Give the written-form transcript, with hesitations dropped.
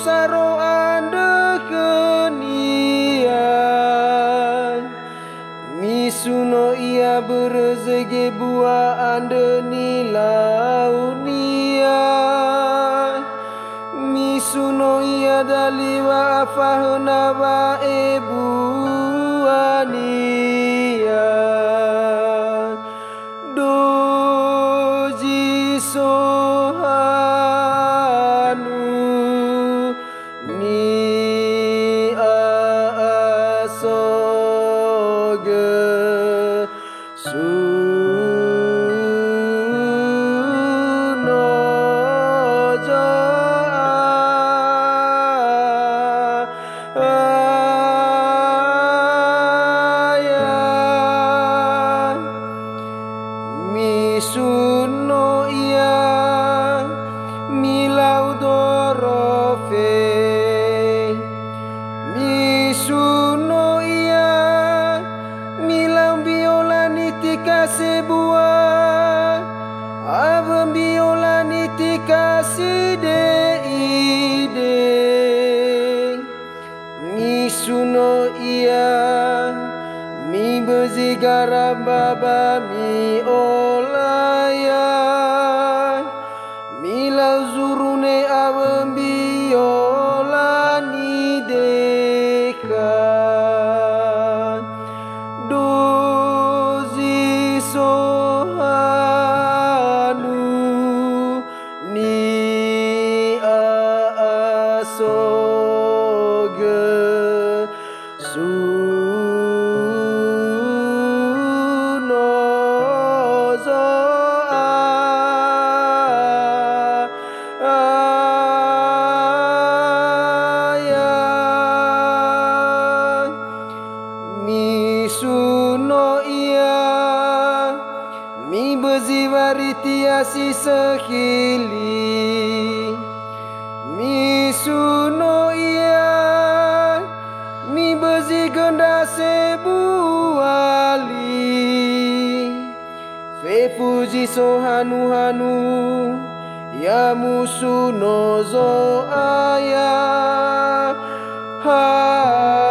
saro ande kenian misuno ia berezeki buah ande nilaunia misuno ia daliwa afahna wa ebuania doji sohanu ni asoge misuno ia milau dorofe misuno ia milau biola nitika sebuah abang biola nitika side ide misuno ia mi bezigara baba mi olaya milau zurune awam biola ni dekan dozi sohanu ni asoge misuno ia mi beziwariti sekili misuno ia mi bezigenda sebuali fefuji sohanu hanu ya musuno zo aya ha